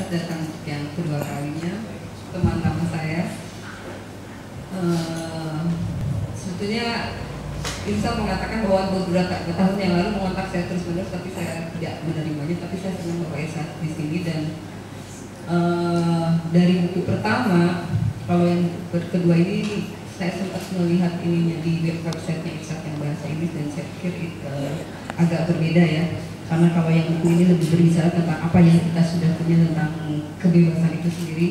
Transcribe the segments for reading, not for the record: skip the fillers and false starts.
Irshad datang untuk yang kedua kalinya, teman lama saya. Sebetulnya Irshad mengatakan bahwa beberapa tahun yang lalu mengontak saya terus-menerus, tapi saya tidak menerimanya. Tapi saya senang bahwa Irshad di sini, dan dari buku pertama, kalau yang kedua ini saya sempat melihat ininya di website-nya Irshad yang bahasa Inggris, dan saya pikir agak berbeda ya. Karena kalau yang buku ini lebih berbicara tentang apa yang kita sudah punya tentang kebebasan itu sendiri.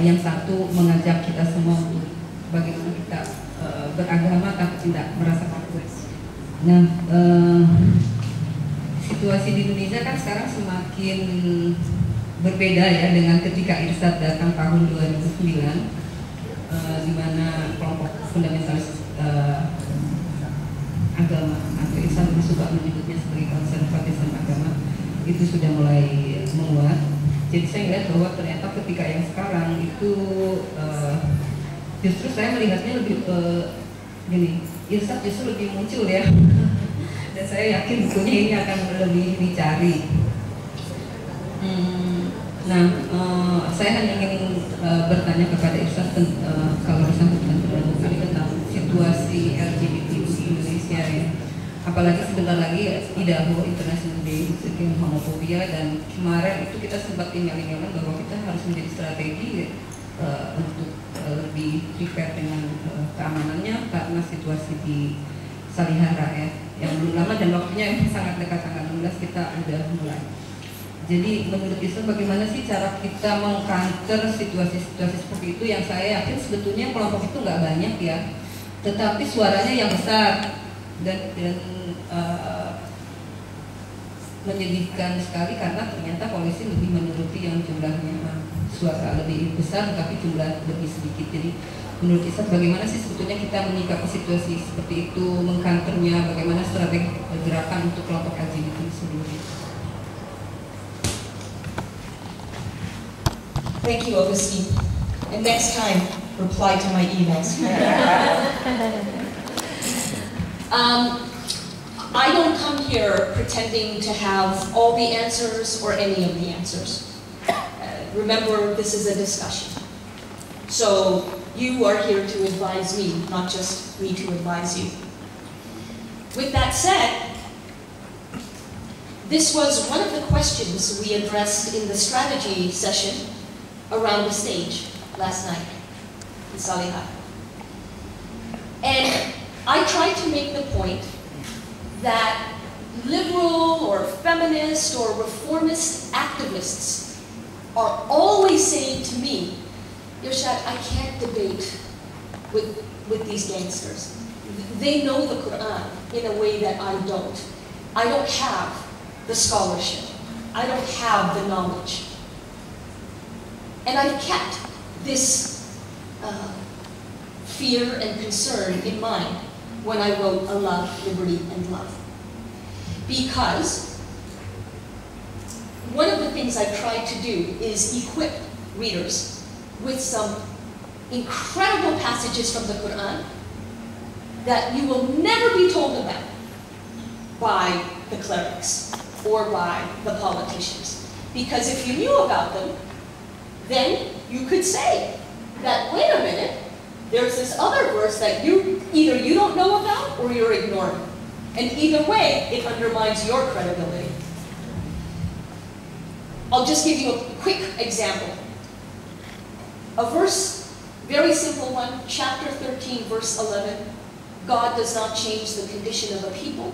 Yang satu mengajak kita semua untuk bagaimana kita beragama tapi tidak merasa takut. Nah, situasi di Indonesia kan sekarang semakin berbeda ya dengan ketika Irshad datang tahun 2009, di mana kelompok fundamentalis agama atau Irshad suka menyebutnya sebagai konservatisme agama itu sudah mulai menguat. Jadi saya melihat bahwa ternyata ketika yang sekarang itu justru saya melihatnya lebih gini, Irshad justru lebih muncul ya. Dan saya yakin bukunya ini akan lebih dicari. Nah, saya hanya ingin bertanya kepada Irshad kalau bersangkutan tentang situasi LGBT di Indonesia ya. Apalagi sebentar lagi IDAHO International Day Against Homophobia, dan kemarin itu kita sempat tinggal-tinggalan bahwa kita harus menjadi strategi untuk lebih prepare dengan keamanannya karena situasi di Salihara ya yang belum lama, dan waktunya yang sangat dekat, tanggal 16 kita udah mulai. Jadi menurut Irshad bagaimana sih cara kita meng-counter situasi-situasi seperti itu yang saya yakin sebetulnya kelompok itu nggak banyak ya, tetapi suaranya yang besar dan menyedihkan sekali karena ternyata polisi lebih menuruti yang jumlahnya suara lebih besar tapi jumlah lebih sedikit. Jadi menurut Irshad bagaimana sih sebetulnya kita menyikapi situasi seperti itu, meng-counternya, bagaimana strategi gerakan untuk kelompok LGBT sendiri? Thank you, Augustine. And next time, reply to my emails. I don't come here pretending to have all the answers or any of the answers. Remember, this is a discussion. So you are here to advise me, not just me to advise you. With that said, this was one of the questions we addressed in the strategy session around the stage last night in Salihara. And I tried to make the point that liberal or feminist or reformist activists are always saying to me, Irshad, I can't debate with these gangsters. They know the Quran in a way that I don't. I don't have the scholarship. I don't have the knowledge. And I've kept this fear and concern in mind when I wrote Allah, Liberty, and Love. Because one of the things I tried to do is equip readers with some incredible passages from the Quran that you will never be told about by the clerics or by the politicians. Because if you knew about them, then you could say that, wait a minute, there's this other verse that either you don't know about or you're ignoring. And either way, it undermines your credibility. I'll just give you a quick example. A verse, very simple one, chapter 13, verse 11. God does not change the condition of a people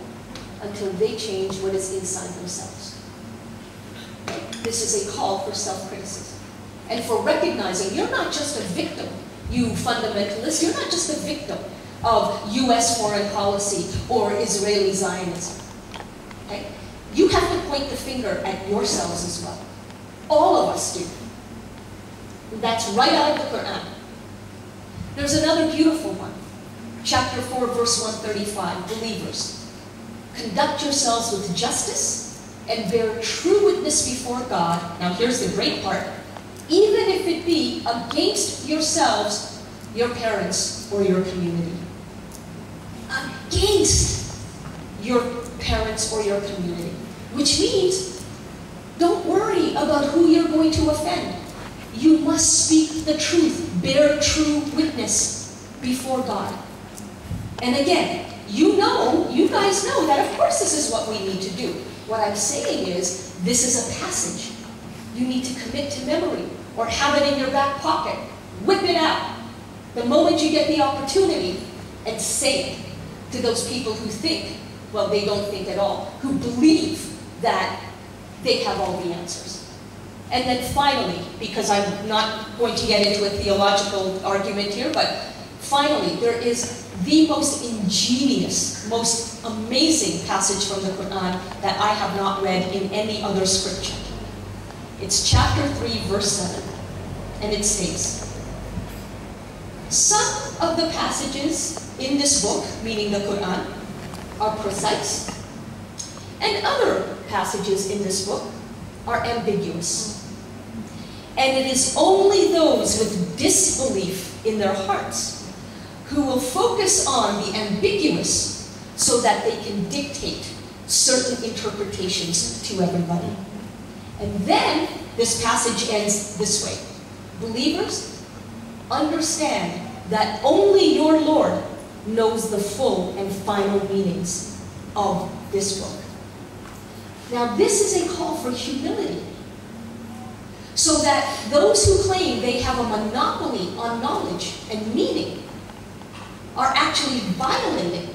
until they change what is inside themselves. This is a call for self-criticism. And for recognizing you're not just a victim, you fundamentalists, you're not just a victim of US foreign policy or Israeli Zionism. Okay? You have to point the finger at yourselves as well. All of us do. That's right out of the Quran. There's another beautiful one. Chapter 4, verse 135, believers. Conduct yourselves with justice and bear true witness before God. Now here's the great part. Even if it be against yourselves, your parents, or your community. Against your parents or your community. Which means, don't worry about who you're going going to offend. You must speak the truth, bear true witness before God. And again, you guys know that of course this is what we need to do. What I'm saying is, this is a passage you need to commit to memory or have it in your back pocket. Whip it out the moment you get the opportunity and say it to those people who think, well, they don't think at all, who believe that they have all the answers. And then finally, because I'm not going to get into a theological argument here, but finally, there is the most ingenious, most amazing passage from the Quran that I have not read in any other scripture. It's chapter 3, verse 7, and it states, some of the passages in this book, meaning the Quran, are precise, and other passages in this book are ambiguous. And it is only those with disbelief in their hearts who will focus on the ambiguous so that they can dictate certain interpretations to everybody. And then this passage ends this way. Believers, understand that only your Lord knows the full and final meanings of this book. Now this is a call for humility, so that those who claim they have a monopoly on knowledge and meaning are actually violating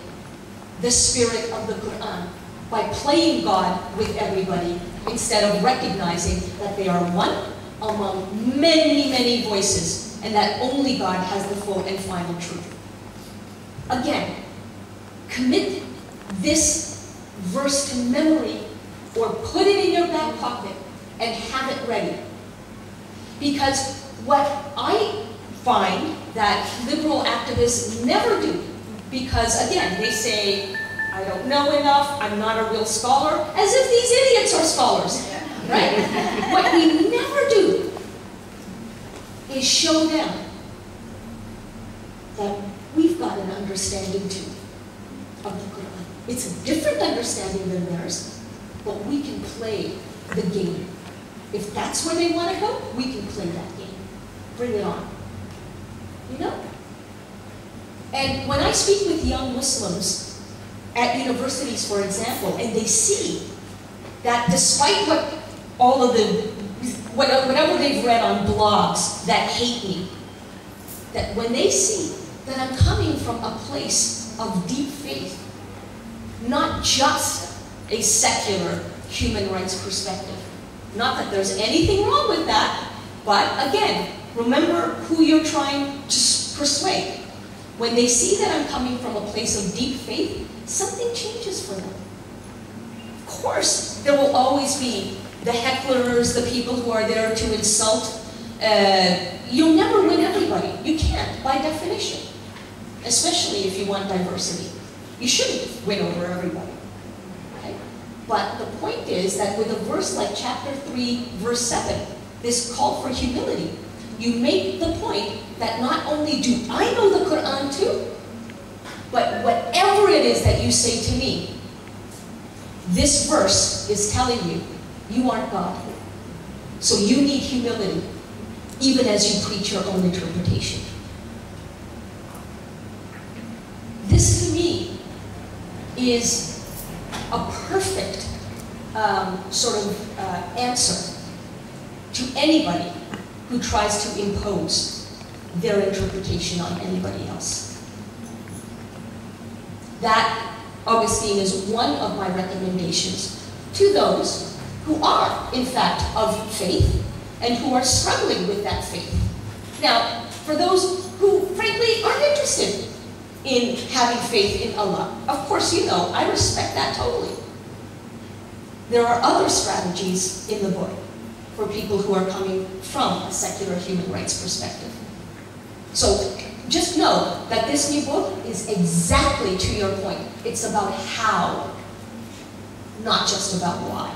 the spirit of the Quran by playing God with everybody instead of recognizing that they are one among many, many voices and that only God has the full and final truth. Again, commit this verse to memory or put it in your back pocket and have it ready. Because what I find that liberal activists never do, because again, they say, I don't know enough, I'm not a real scholar, as if these idiots are scholars, right? What we never do is show them that we've got an understanding too of the Quran. It's a different understanding than theirs, but we can play the game. If that's where they want to go, we can play that game. Bring it on. You know? And when I speak with young Muslims at universities, for example, and they see that despite whatever they've read on blogs that hate me, that when they see that I'm coming from a place of deep faith, not just a secular human rights perspective. Not that there's anything wrong with that, but again, remember who you're trying to persuade. When they see that I'm coming from a place of deep faith, something changes for them. Of course, there will always be the hecklers, the people who are there to insult. You'll never win everybody. You can't, by definition. Especially if you want diversity. You shouldn't win over everybody. Okay? But the point is that with a verse like chapter 3, verse 7, this call for humility, you make the point that not only do I know the Quran too, but whatever it is that you say to me, this verse is telling you, you aren't God. So you need humility, even as you preach your own interpretation. This to me is a perfect answer to anybody who tries to impose their interpretation on anybody else. That, Augustine, is one of my recommendations to those who are, in fact, of faith and who are struggling with that faith. Now, for those who, frankly, aren't interested in having faith in Allah, of course, you know, I respect that totally. There are other strategies in the book for people who are coming from a secular human rights perspective. So just know that this new book is exactly to your point. It's about how, not just about why.